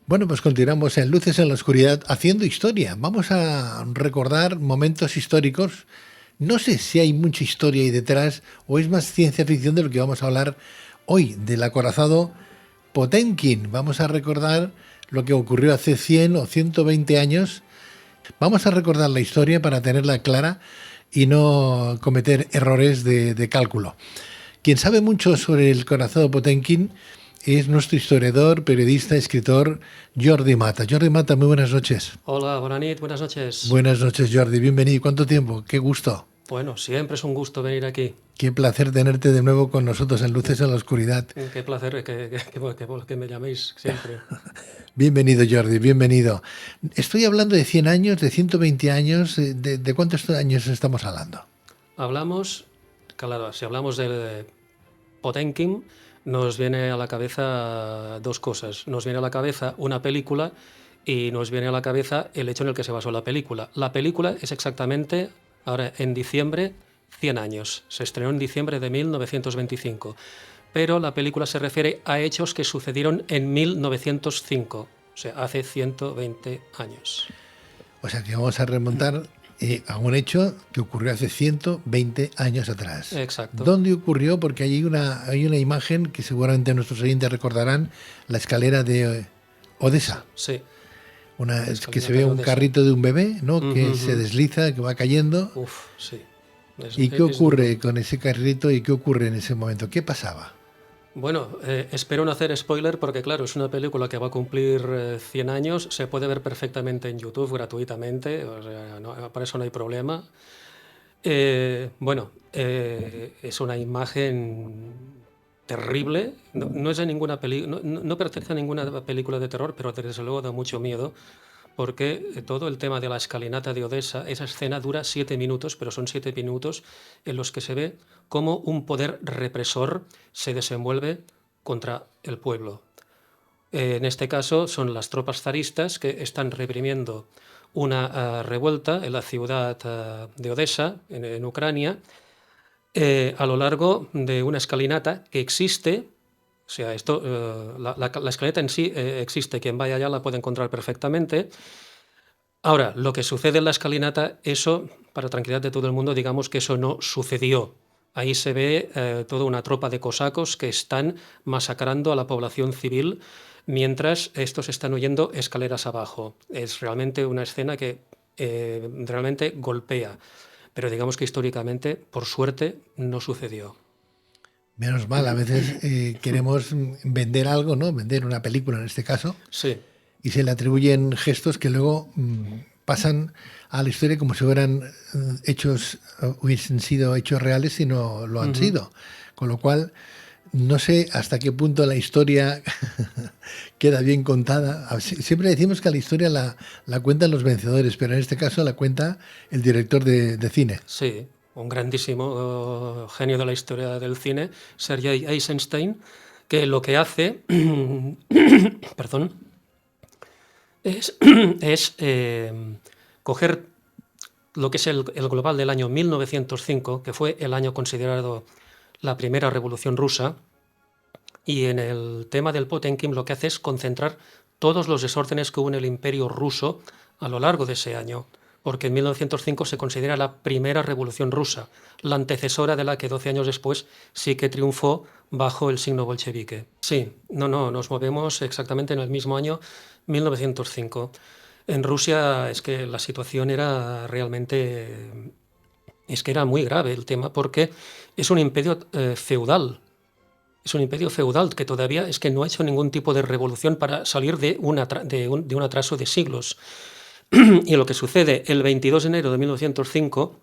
Bueno, pues continuamos en Luces en la Oscuridad haciendo historia. Vamos a recordar momentos históricos. No sé si hay mucha historia ahí detrás o es más ciencia ficción de lo que vamos a hablar hoy, del acorazado Potemkin. Vamos a recordar lo que ocurrió hace 100 o 120 años. Vamos a recordar la historia para tenerla clara y no cometer errores de cálculo. Quien sabe mucho sobre el acorazado Potemkin es nuestro historiador, periodista, escritor Jordi Mata. Jordi Mata, muy buenas noches. Hola, buenas noches, buenas noches. Buenas noches, Jordi. Bienvenido. ¿Cuánto tiempo? Qué gusto. Bueno, siempre es un gusto venir aquí. Qué placer tenerte de nuevo con nosotros en Luces en la Oscuridad. Qué placer que me llaméis siempre. Bienvenido, Jordi, bienvenido. Estoy hablando de 100 años, de 120 años. ¿De cuántos años estamos hablando? Hablamos, claro, si hablamos de Potemkin, nos viene a la cabeza dos cosas. Nos viene a la cabeza una película y nos viene a la cabeza el hecho en el que se basó la película. La película es exactamente, ahora en diciembre, 100 años. Se estrenó en diciembre de 1925. Pero la película se refiere a hechos que sucedieron en 1905, o sea, hace 120 años. O sea que vamos a remontar a un hecho que ocurrió hace 120 años atrás. Exacto. ¿Dónde ocurrió? Porque hay una imagen que seguramente nuestros oyentes recordarán, la escalera de Odessa. Sí. Que se ve un carrito de un bebé, ¿no? Que se desliza, que va cayendo. Uf, sí. ¿Y qué ocurre con ese carrito y qué ocurre en ese momento? ¿Qué pasaba? Bueno, espero no hacer spoiler porque, claro, es una película que va a cumplir 100 años. Se puede ver perfectamente en YouTube gratuitamente, o sea, para eso no hay problema. Bueno, es una imagen terrible. No es de ninguna no pertenece a ninguna película de terror, pero desde luego da mucho miedo. Porque todo el tema de la escalinata de Odessa, esa escena dura 7 minutos, pero son 7 minutos en los que se ve cómo un poder represor se desenvuelve contra el pueblo. En este caso son las tropas zaristas que están reprimiendo una revuelta en la ciudad de Odessa, en Ucrania, a lo largo de una escalinata que existe. O sea, la escaleta en sí existe, quien vaya allá la puede encontrar perfectamente. Ahora, lo que sucede en la escalinata, eso, para tranquilidad de todo el mundo, digamos que eso no sucedió. Ahí se ve toda una tropa de cosacos que están masacrando a la población civil mientras estos están huyendo escaleras abajo. Es realmente una escena que realmente golpea, pero digamos que históricamente, por suerte, no sucedió. Menos mal, a veces queremos vender algo, ¿no? Vender una película en este caso. Sí. Y se le atribuyen gestos que luego pasan a la historia como si hubiesen sido hechos reales y no lo han sido. Con lo cual, no sé hasta qué punto la historia queda bien contada. Siempre decimos que la historia la cuentan los vencedores, pero en este caso la cuenta el director de cine. Sí. Un grandísimo genio de la historia del cine, Sergei Eisenstein, que lo que hace perdón, es coger lo que es el global del año 1905, que fue el año considerado la primera revolución rusa, y en el tema del Potemkin lo que hace es concentrar todos los desórdenes que hubo en el imperio ruso a lo largo de ese año. Porque en 1905 se considera la primera revolución rusa, la antecesora de la que 12 años después sí que triunfó bajo el signo bolchevique. Sí, nos movemos exactamente en el mismo año, 1905. En Rusia es que la situación era realmente... Es que era muy grave el tema porque es un imperio feudal. Es un imperio feudal que todavía es que no ha hecho ningún tipo de revolución para salir de un atraso de siglos. Y lo que sucede el 22 de enero de 1905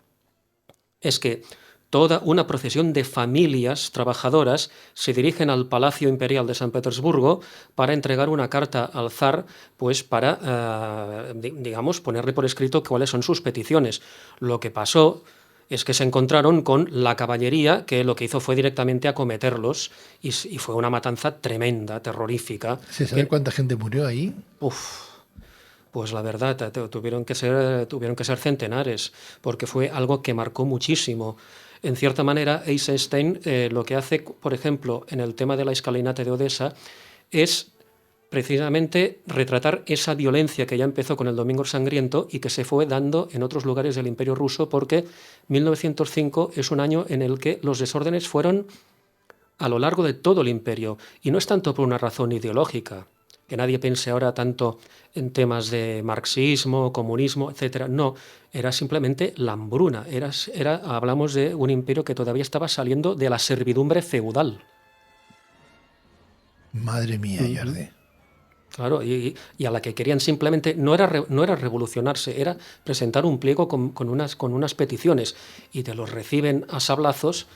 es que toda una procesión de familias trabajadoras se dirigen al Palacio Imperial de San Petersburgo para entregar una carta al zar, pues para, digamos, ponerle por escrito cuáles son sus peticiones. Lo que pasó es que se encontraron con la caballería, que lo que hizo fue directamente acometerlos, y fue una matanza tremenda, terrorífica. ¿Se sabe cuánta gente murió ahí? Pues la verdad, tuvieron que ser centenares, porque fue algo que marcó muchísimo. En cierta manera, Eisenstein lo que hace, por ejemplo, en el tema de la escalinata de Odessa, es precisamente retratar esa violencia que ya empezó con el Domingo Sangriento y que se fue dando en otros lugares del Imperio Ruso, porque 1905 es un año en el que los desórdenes fueron a lo largo de todo el imperio. Y no es tanto por una razón ideológica, que nadie piense ahora tanto en temas de marxismo, comunismo, etcétera. No, era simplemente la hambruna. Hablamos de un imperio que todavía estaba saliendo de la servidumbre feudal. Madre mía, Jordi. Claro, y a la que querían simplemente, no era revolucionarse, era presentar un pliego con unas peticiones, y te los reciben a sablazos.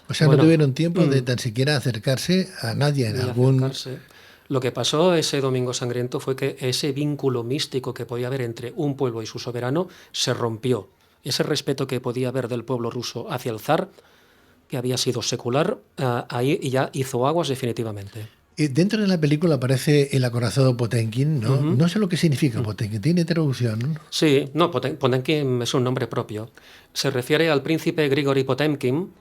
O sea, bueno, no tuvieron tiempo de tan siquiera acercarse a nadie en algún... Acercarse. Lo que pasó ese Domingo Sangriento fue que ese vínculo místico que podía haber entre un pueblo y su soberano se rompió. Ese respeto que podía haber del pueblo ruso hacia el zar, que había sido secular, ahí ya hizo aguas definitivamente. Dentro de la película aparece el acorazado Potemkin, ¿no? No sé lo que significa Potemkin. ¿Tiene traducción? Sí, no, Potemkin es un nombre propio. Se refiere al príncipe Grigori Potemkin,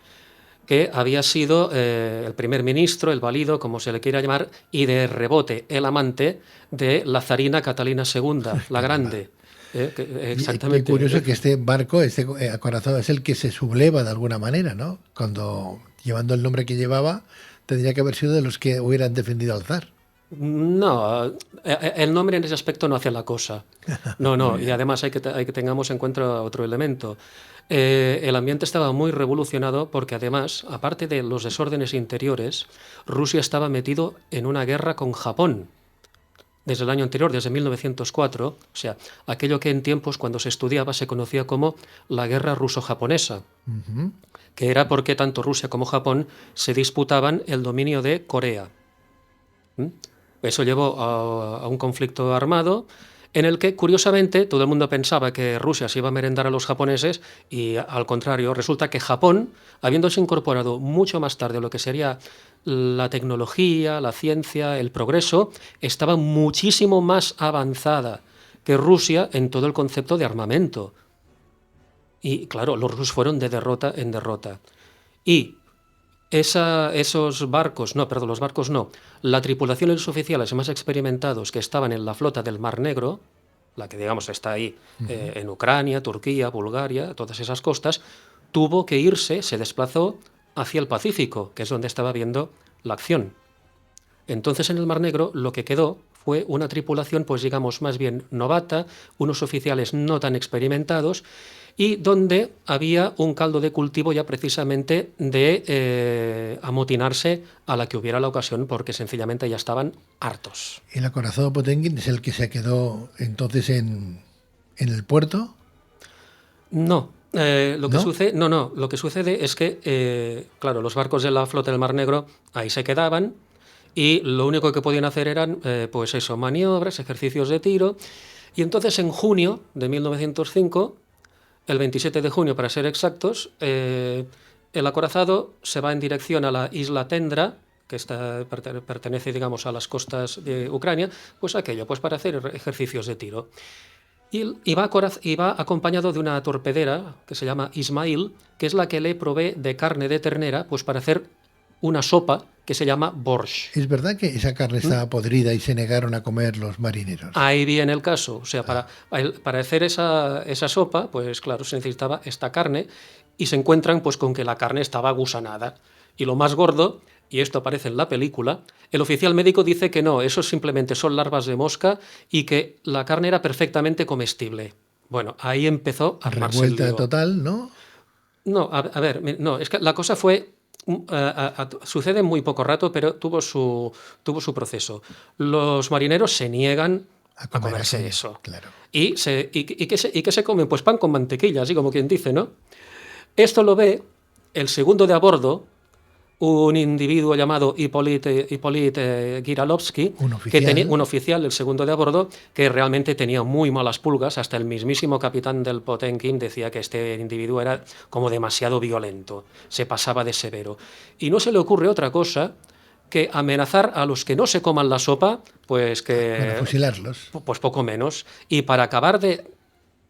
que había sido el primer ministro, el valido, como se le quiera llamar, y de rebote el amante de la zarina Catalina II, la Grande. Exactamente. Qué curioso que este barco, este acorazado, es el que se subleva de alguna manera, ¿no? Cuando, llevando el nombre que llevaba, tendría que haber sido de los que hubieran defendido al zar. No, el nombre en ese aspecto no hace la cosa. No, y además hay que tengamos en cuenta otro elemento. El ambiente estaba muy revolucionado porque además, aparte de los desórdenes interiores, Rusia estaba metido en una guerra con Japón desde el año anterior, desde 1904, o sea, aquello que en tiempos cuando se estudiaba se conocía como la guerra ruso-japonesa, que era porque tanto Rusia como Japón se disputaban el dominio de Corea. Eso llevó a un conflicto armado en el que, curiosamente, todo el mundo pensaba que Rusia se iba a merendar a los japoneses y, al contrario, resulta que Japón, habiéndose incorporado mucho más tarde a lo que sería la tecnología, la ciencia, el progreso, estaba muchísimo más avanzada que Rusia en todo el concepto de armamento. Y, claro, los rusos fueron de derrota en derrota. Y esos barcos, los barcos no, la tripulación y los oficiales más experimentados que estaban en la flota del Mar Negro, la que digamos está ahí en Ucrania, Turquía, Bulgaria, todas esas costas, tuvo que irse, se desplazó hacia el Pacífico, que es donde estaba viendo la acción. Entonces en el Mar Negro lo que quedó fue una tripulación, pues digamos, más bien novata, unos oficiales no tan experimentados, y donde había un caldo de cultivo ya precisamente de amotinarse a la que hubiera la ocasión, porque sencillamente ya estaban hartos. ¿El acorazado Potemkin es el que se quedó entonces en el puerto? No. Lo que sucede es que, claro, los barcos de la flota del Mar Negro ahí se quedaban y lo único que podían hacer eran, pues eso, maniobras, ejercicios de tiro, y entonces en junio de 1905... el 27 de junio, para ser exactos, el acorazado se va en dirección a la isla Tendra, que pertenece, digamos, a las costas de Ucrania, pues aquello, pues para hacer ejercicios de tiro. Y va acompañado de una torpedera que se llama Ismail, que es la que le provee de carne de ternera, pues para hacer una sopa que se llama borscht. ¿Es verdad que esa carne estaba podrida y se negaron a comer los marineros? Ahí viene el caso. O sea, para hacer esa sopa, pues claro, se necesitaba esta carne y se encuentran pues con que la carne estaba gusanada. Y lo más gordo, y esto aparece en la película, el oficial médico dice que no, eso simplemente son larvas de mosca y que la carne era perfectamente comestible. Bueno, ahí empezó a armarse el lío. Revuelta total, ¿no? No, a ver, no, es que la cosa fue... sucede en muy poco rato, pero tuvo su proceso. Los marineros se niegan a comerse eso. Claro. ¿Y qué se comen? Pues pan con mantequilla, así como quien dice, ¿no? Esto lo ve el segundo de a bordo, un individuo llamado Hippolyte Giralovsky, un oficial, el segundo de a bordo, que realmente tenía muy malas pulgas. Hasta el mismísimo capitán del Potemkin decía que este individuo era como demasiado violento, se pasaba de severo. Y no se le ocurre otra cosa que amenazar a los que no se coman la sopa, pues que... Bueno, fusilarlos. Pues poco menos. Y para acabar de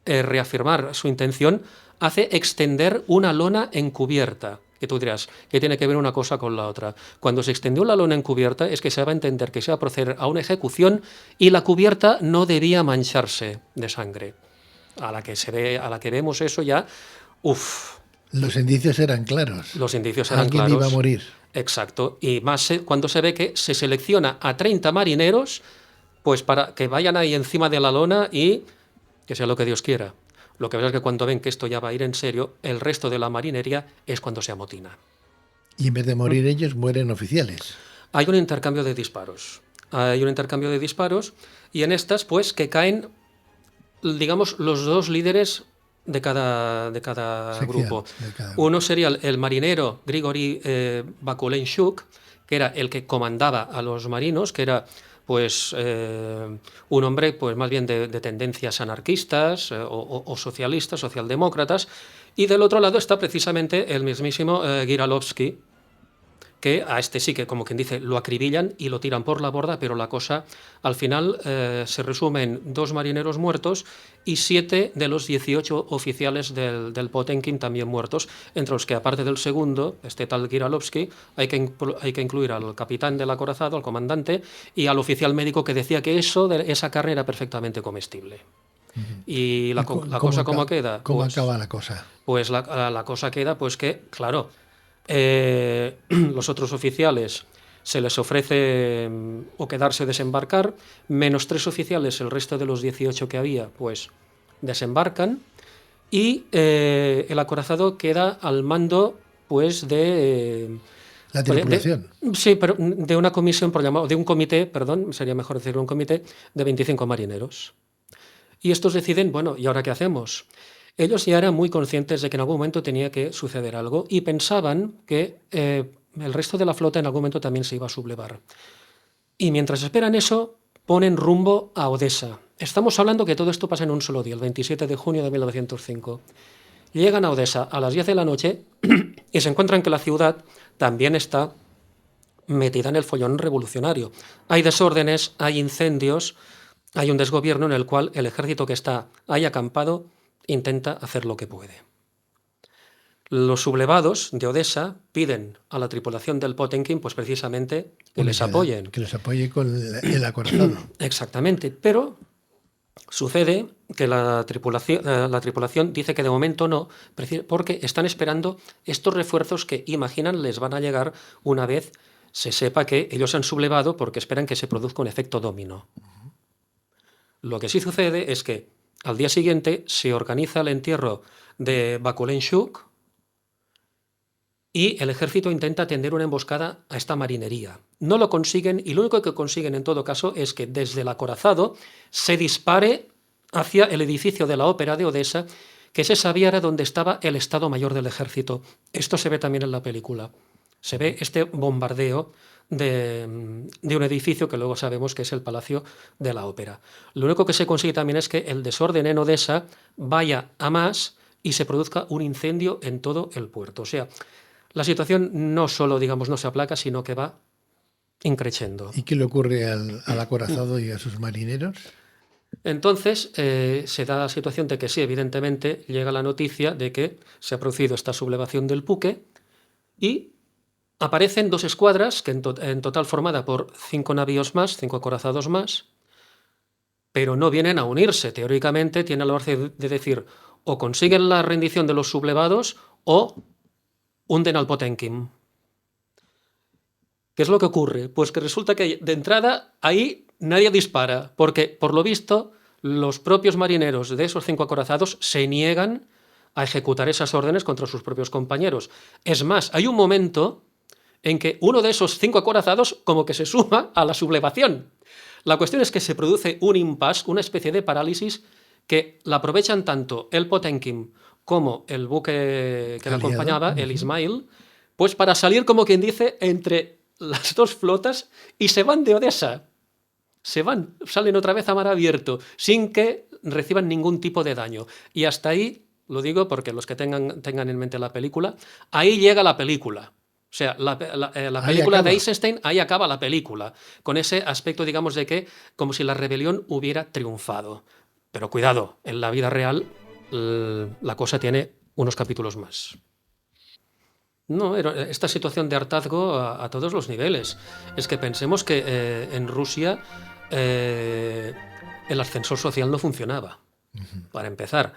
reafirmar su intención, hace extender una lona encubierta, Que tú dirás, ¿qué tiene que ver una cosa con la otra? Cuando se extendió la lona encubierta es que se va a entender que se va a proceder a una ejecución y la cubierta no debía mancharse de sangre. A la que vemos eso ya, uff, Los indicios eran claros. los indicios eran Alguien iba a claros. morir. Exacto. Y más cuando se ve que se selecciona a 30 marineros, pues para que vayan ahí encima de la lona y que sea lo que Dios quiera. Lo que pasa es que cuando ven que esto ya va a ir en serio, el resto de la marinería es cuando se amotina. Y en vez de morir ellos, mueren oficiales. Hay un intercambio de disparos. Hay un intercambio de disparos y en estas, pues, que caen, digamos, los dos líderes de cada Sección grupo. de cada grupo. Uno sería el marinero Grigori Bakulenchuk, que era el que comandaba a los marinos, que era pues un hombre pues más bien de tendencias anarquistas o socialistas, socialdemócratas, y del otro lado está precisamente el mismísimo Giralovsky, que a este sí que, como quien dice, lo acribillan y lo tiran por la borda, pero la cosa al final se resume en 2 marineros muertos y 7 de los 18 oficiales del Potemkin también muertos, entre los que, aparte del segundo, este tal Giralovsky, hay que incluir al capitán del acorazado, al comandante, y al oficial médico que decía que esa carne era perfectamente comestible. Y la cosa, ¿cómo queda? ¿Cómo Pues, acaba la cosa? pues la cosa queda pues que, claro, los otros oficiales se les ofrece o quedarse o desembarcar, menos 3 oficiales, el resto de los 18 que había, pues desembarcan y el acorazado queda al mando pues La tripulación. sí, pero de una comisión, de un comité, perdón, sería mejor decirlo, un comité de 25 marineros. Y estos deciden, bueno, ¿y ahora qué hacemos? Ellos ya eran muy conscientes de que en algún momento tenía que suceder algo y pensaban que el resto de la flota en algún momento también se iba a sublevar. Y mientras esperan eso, ponen rumbo a Odessa. Estamos hablando que todo esto pasa en un solo día, el 27 de junio de 1905. Llegan a Odessa a las 10 de la noche y se encuentran que la ciudad también está metida en el follón revolucionario. Hay desórdenes, hay incendios, hay un desgobierno en el cual el ejército que está ahí acampado intenta hacer lo que puede. Los sublevados de Odessa piden a la tripulación del Potemkin, pues precisamente que les apoyen. Que les apoye con el acorazado. Exactamente, pero sucede que la tripulación dice que de momento no, porque están esperando estos refuerzos que imaginan les van a llegar una vez se sepa que ellos han sublevado, porque esperan que se produzca un efecto dominó. Lo que sí sucede es que al día siguiente se organiza el entierro de Bakulenchuk y el ejército intenta tender una emboscada a esta marinería. No lo consiguen y lo único que consiguen en todo caso es que desde el acorazado se dispare hacia el edificio de la ópera de Odessa, que se sabía era donde estaba el Estado Mayor del Ejército. Esto se ve también en la película. Se ve este bombardeo de un edificio que luego sabemos que es el Palacio de la Ópera. Lo único que se consigue también es que el desorden en Odessa vaya a más y se produzca un incendio en todo el puerto. O sea, la situación no solo, digamos, no se aplaca, sino que va increciendo. ¿Y qué le ocurre al acorazado y a sus marineros? Entonces se da la situación de que sí, evidentemente, llega la noticia de que se ha producido esta sublevación del buque y aparecen 2 escuadras, que en total formada por 5 navíos más, 5 acorazados más, pero no vienen a unirse. Teóricamente tienen la orden de decir o consiguen la rendición de los sublevados o hunden al Potemkin. ¿Qué es lo que ocurre? Pues que resulta que de entrada ahí nadie dispara, porque por lo visto los propios marineros de esos 5 acorazados se niegan a ejecutar esas órdenes contra sus propios compañeros. Es más, hay un momento en que uno de esos 5 acorazados como que se suma a la sublevación. La cuestión es que se produce un impasse, una especie de parálisis que la aprovechan tanto el Potemkin como el buque que le acompañaba, el Ismail, pues para salir, como quien dice, entre las 2 flotas y se van de Odessa. Salen otra vez a mar abierto, sin que reciban ningún tipo de daño. Y hasta ahí, lo digo porque los que tengan en mente la película, ahí llega la película. O sea, la película de Eisenstein, ahí acaba la película, con ese aspecto, digamos, de que como si la rebelión hubiera triunfado. Pero cuidado, en la vida real la cosa tiene unos capítulos más. No, esta situación de hartazgo a todos los niveles. Es que pensemos que en Rusia el ascensor social no funcionaba. Para empezar,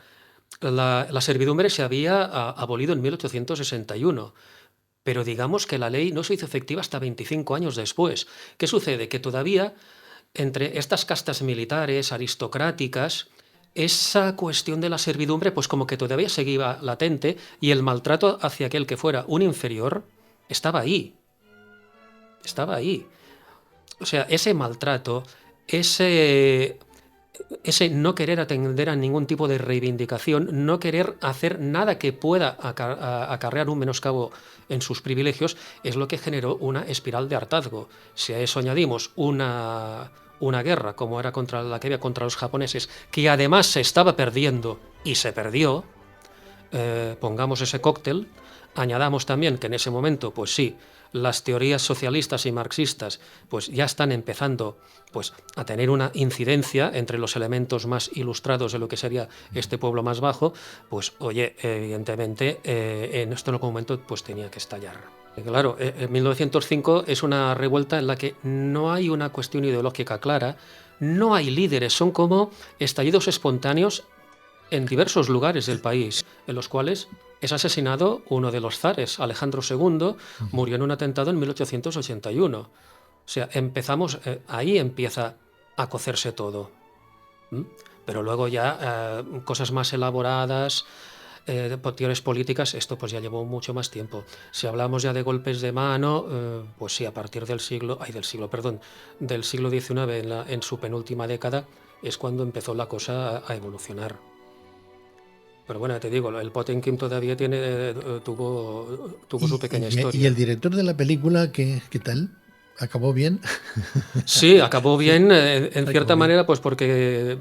la servidumbre se había abolido en 1861, pero digamos que la ley no se hizo efectiva hasta 25 años después. ¿Qué sucede? Que todavía entre estas castas militares, aristocráticas, esa cuestión de la servidumbre, pues como que todavía seguía latente y el maltrato hacia aquel que fuera un inferior estaba ahí. Estaba ahí. O sea, ese maltrato, ese no querer atender a ningún tipo de reivindicación, no querer hacer nada que pueda acarrear un menoscabo en sus privilegios, es lo que generó una espiral de hartazgo. Si a eso añadimos una guerra como era la que había contra los japoneses, que además se estaba perdiendo y se perdió, pongamos ese cóctel, añadamos también que en ese momento, pues sí, las teorías socialistas y marxistas pues ya están empezando pues a tener una incidencia entre los elementos más ilustrados de lo que sería este pueblo más bajo, pues oye, evidentemente en este momento pues tenía que estallar. Claro, en 1905 es una revuelta en la que no hay una cuestión ideológica clara, no hay líderes, son como estallidos espontáneos en diversos lugares del país, en los cuales es asesinado uno de los zares, Alejandro II, murió en un atentado en 1881. O sea, ahí empieza a cocerse todo. Pero luego ya cosas más elaboradas, teorías políticas, esto pues ya llevó mucho más tiempo. Si hablamos ya de golpes de mano, pues sí, a partir del siglo XIX, en su penúltima década, es cuando empezó la cosa a evolucionar. Pero bueno, te digo, el Potemkin todavía tuvo su pequeña historia. ¿Y el director de la película qué tal? ¿Acabó bien? Sí, acabó bien, en cierta manera, pues porque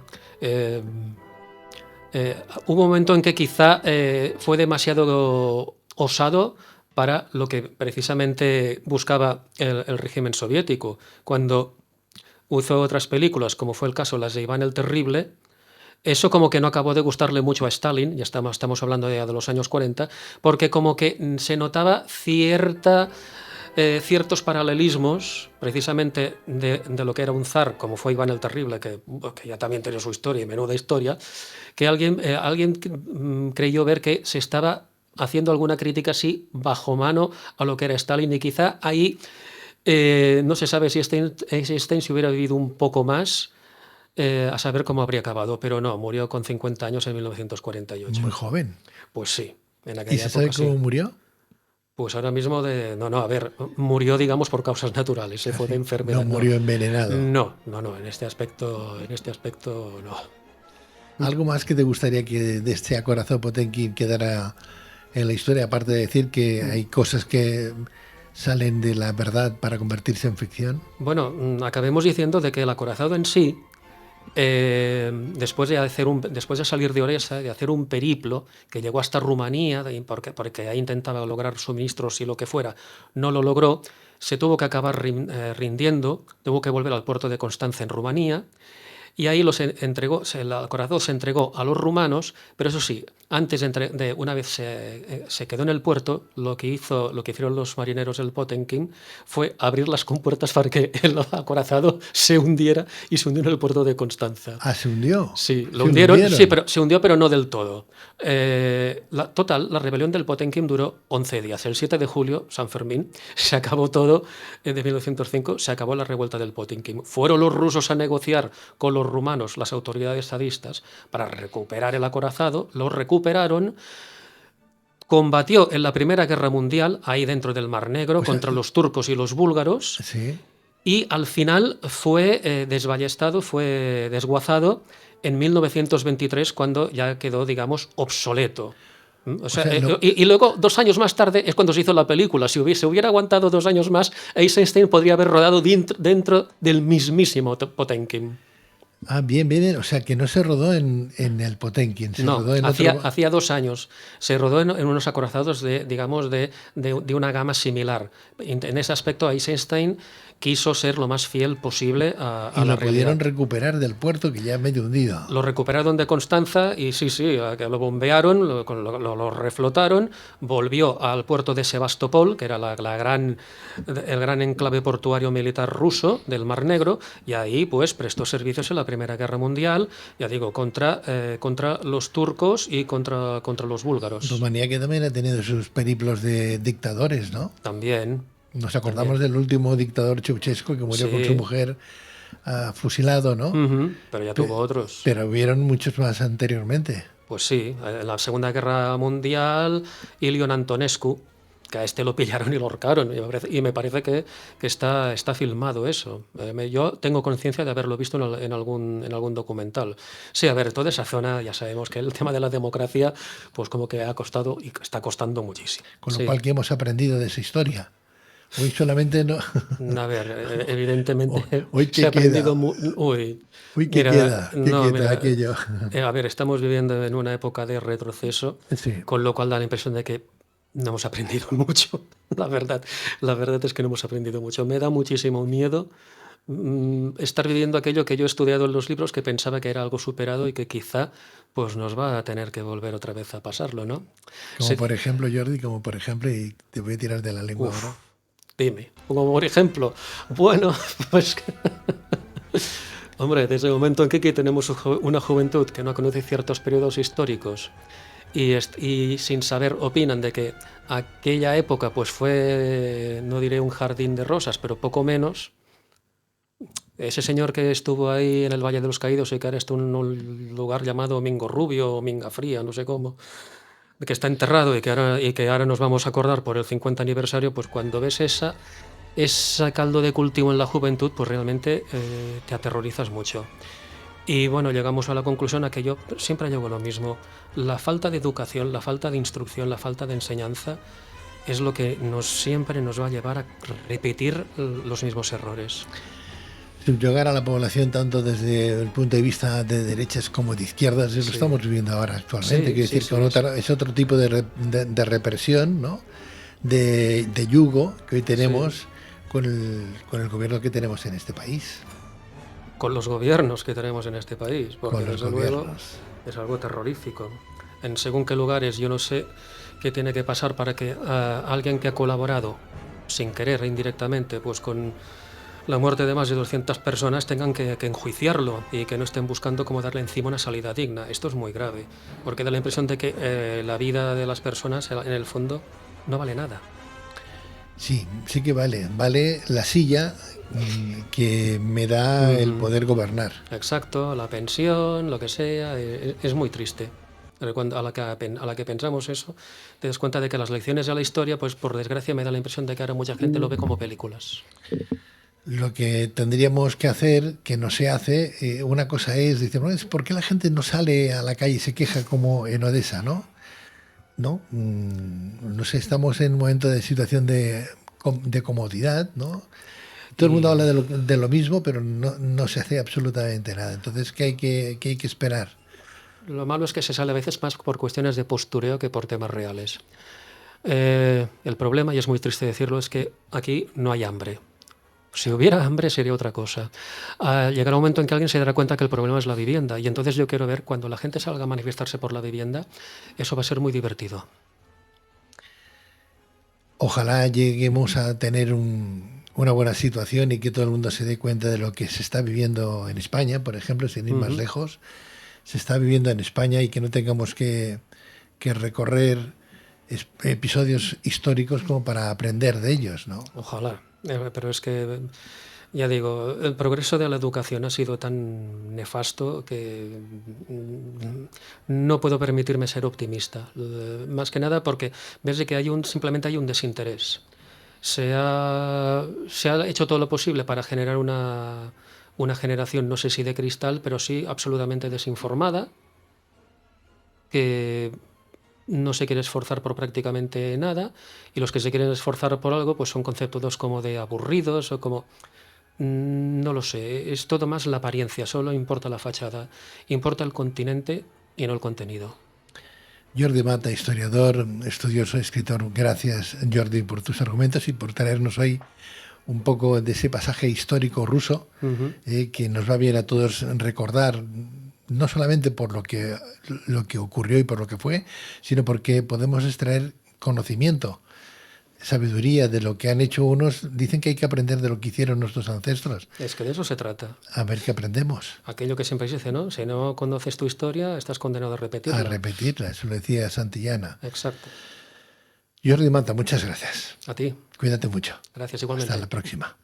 hubo un momento en que quizá fue demasiado osado para lo que precisamente buscaba el régimen soviético. Cuando hizo otras películas, como fue el caso las de Iván el Terrible, eso como que no acabó de gustarle mucho a Stalin, ya estamos hablando ya de los años 40, porque como que se notaba ciertos paralelismos precisamente de lo que era un zar, como fue Iván el Terrible, que ya también tenía su historia y menuda historia, que alguien creyó ver que se estaba haciendo alguna crítica así bajo mano a lo que era Stalin, y quizá ahí no se sabe si Stein se hubiera vivido un poco más, a saber cómo habría acabado, pero no, murió con 50 años en 1948. Muy joven. Pues sí, en aquella ¿Y se sabe cómo murió? Pues ahora mismo murió, digamos, por causas naturales, se fue de enfermedad. No murió envenenado. No, en este aspecto no. ¿Algo más que te gustaría que de este acorazado Potemkin quedara en la historia, aparte de decir que hay cosas que salen de la verdad para convertirse en ficción? Bueno, acabemos diciendo de que el acorazado en sí, después de salir de Odessa, de hacer un periplo que llegó hasta Rumanía, porque ahí intentaba lograr suministros y lo que fuera, no lo logró, se tuvo que acabar rindiendo, tuvo que volver al puerto de Constanza en Rumanía, y ahí el acorazado se entregó a los rumanos, pero eso sí, antes una vez se quedó en el puerto, lo que hicieron los marineros del Potemkin fue abrir las compuertas para que el acorazado se hundiera, y se hundió en el puerto de Constanza. ¿Ah, se hundió? Sí, lo hundieron, sí, pero se hundió, pero no del todo. La rebelión del Potemkin duró 11 días. El 7 de julio, San Fermín, se acabó todo, de 1905, se acabó la revuelta del Potemkin. Fueron los rusos a negociar con los rumanos, las autoridades zadistas, para recuperar el acorazado, lo recuperaron, combatió en la Primera Guerra Mundial, ahí dentro del Mar Negro, contra los turcos y los búlgaros, ¿sí? Y al final fue desballestado, fue desguazado en 1923, cuando ya quedó, digamos, obsoleto. Y luego, 2 años más tarde, es cuando se hizo la película. Si hubiera aguantado 2 años más, Eisenstein podría haber rodado dentro del mismísimo Potemkin. Ah, bien, bien. O sea, que no se rodó en el Potemkin, se No, rodó en otro. hacía 2 años. Se rodó en unos acorazados de, digamos, de una gama similar. En ese aspecto, Eisenstein quiso ser lo más fiel posible Y a la lo realidad. pudieron recuperar del puerto que ya medio hundido. Lo recuperaron de Constanza y sí, que lo bombearon, lo reflotaron, volvió al puerto de Sebastopol, que era el gran enclave portuario militar ruso del Mar Negro, y ahí pues prestó servicios en la Primera Guerra Mundial, ya digo, contra los turcos y contra los búlgaros. Rumanía que también ha tenido sus periplos de dictadores, ¿no? También, Nos acordamos también. del último dictador Ceausescu que murió con su Sí, mujer fusilado, ¿no? pero ya tuvo Pe- otros. pero hubieron muchos más anteriormente. Pues sí, en la Segunda Guerra Mundial, Ilion Antonescu, que a este lo pillaron y lo ahorcaron. Y me parece que está filmado eso. Yo tengo conciencia de haberlo visto en algún documental. Sí, a ver, toda esa zona, ya sabemos que el tema de la democracia, pues como que ha costado y está costando muchísimo. Con lo Sí. cual, ¿qué hemos aprendido de esa historia? Hoy solamente no. A ver, evidentemente Hoy se ha qué aprendido. queda. Uy, Hoy qué mira, queda. ¿Qué no, queda mira, aquello? a ver, estamos viviendo en una época de retroceso, Sí. con lo cual da la impresión de que no hemos aprendido mucho. La verdad es que no hemos aprendido mucho. Me da muchísimo miedo estar viviendo aquello que yo he estudiado en los libros, que pensaba que era algo superado y que quizá pues nos va a tener que volver otra vez a pasarlo, ¿no? Como Se- por ejemplo, Jordi, como por ejemplo, y te voy a tirar de la lengua ahora. Uf, dime, como por ejemplo, bueno, pues hombre, desde el momento en que tenemos una juventud que no conoce ciertos periodos históricos y sin saber opinan de que aquella época pues fue, no diré un jardín de rosas, pero poco menos. Ese señor que estuvo ahí en el Valle de los Caídos y que ahora está en un lugar llamado Mingo Rubio o Minga Fría, no sé cómo, que está enterrado y que ahora nos vamos a acordar por el 50 aniversario, pues cuando ves esa caldo de cultivo en la juventud, pues realmente te aterrorizas mucho. Y bueno, llegamos a la conclusión a que yo siempre llego a lo mismo. La falta de educación, la falta de instrucción, la falta de enseñanza es lo que siempre nos va a llevar a repetir los mismos errores. Subyugar a la población tanto desde el punto de vista de derechas como de izquierdas, eso lo Sí, estamos viviendo ahora actualmente. sí, Quiero sí, decir que sí, sí. es otro tipo de represión, ¿no? De yugo que hoy Sí. tenemos con el gobierno que tenemos en este país, Con los gobiernos que tenemos en este país, porque con los desde luego gobiernos. es algo terrorífico. En según qué lugares yo no sé qué tiene que pasar para que alguien que ha colaborado sin querer, indirectamente, pues con la muerte de más de 200 personas tengan que enjuiciarlo y que no estén buscando cómo darle encima una salida digna. Esto es muy grave, porque da la impresión de que la vida de las personas, en el fondo, no vale nada. Sí, sí que vale. Vale la silla que me da el Ujú. poder gobernar. Exacto, la pensión, lo que sea, es muy triste. Pero a la que pensamos eso, te das cuenta de que las lecciones de la historia, pues por desgracia me da la impresión de que ahora mucha gente lo ve como películas. Lo que tendríamos que hacer, que no se hace, una cosa es, dice, bueno, es por qué la gente no sale a la calle y se queja como en Odessa, ¿no? ¿No? No sé, estamos en un momento de situación de comodidad, ¿no? Todo el mundo Y habla de lo mismo, pero no se hace absolutamente nada. Entonces, ¿qué hay que esperar? lo malo es que se sale a veces más por cuestiones de postureo que por temas reales. El problema, y es muy triste decirlo, es que aquí no hay hambre. Si hubiera hambre sería otra cosa. Llegará un momento en que alguien se dará cuenta que el problema es la vivienda, y entonces yo quiero ver cuando la gente salga a manifestarse por la vivienda, eso va a ser muy divertido. Ojalá lleguemos a tener una buena situación y que todo el mundo se dé cuenta de lo que se está viviendo en España, por ejemplo, sin ir más Ujú. lejos, se está viviendo en España y que no tengamos que recorrer episodios históricos como para aprender de ellos, ¿no? Ojalá. Pero es que, ya digo, el progreso de la educación ha sido tan nefasto que no puedo permitirme ser optimista. Más que nada porque ves de que simplemente hay un desinterés. Se ha hecho todo lo posible para generar una generación, no sé si de cristal, pero sí absolutamente desinformada, que no se quiere esforzar por prácticamente nada, y los que se quieren esforzar por algo pues son conceptos como de aburridos o como... No lo sé, es todo más la apariencia, solo importa la fachada. Importa el continente y no el contenido. Jordi Mata, historiador, estudioso, escritor, gracias Jordi por tus argumentos y por traernos hoy un poco de ese pasaje histórico ruso que nos va bien a todos recordar, no solamente por lo que ocurrió y por lo que fue, sino porque podemos extraer conocimiento, sabiduría de lo que han hecho unos. Dicen que hay que aprender de lo que hicieron nuestros ancestros. Es que de eso se trata. A ver qué aprendemos. Aquello que siempre se dice, ¿no? Si no conoces tu historia, estás condenado a repetirla. A repetirla, eso lo decía Santillana. Exacto. Jordi Mata, muchas gracias. A ti. Cuídate mucho. Gracias igualmente. Hasta la próxima.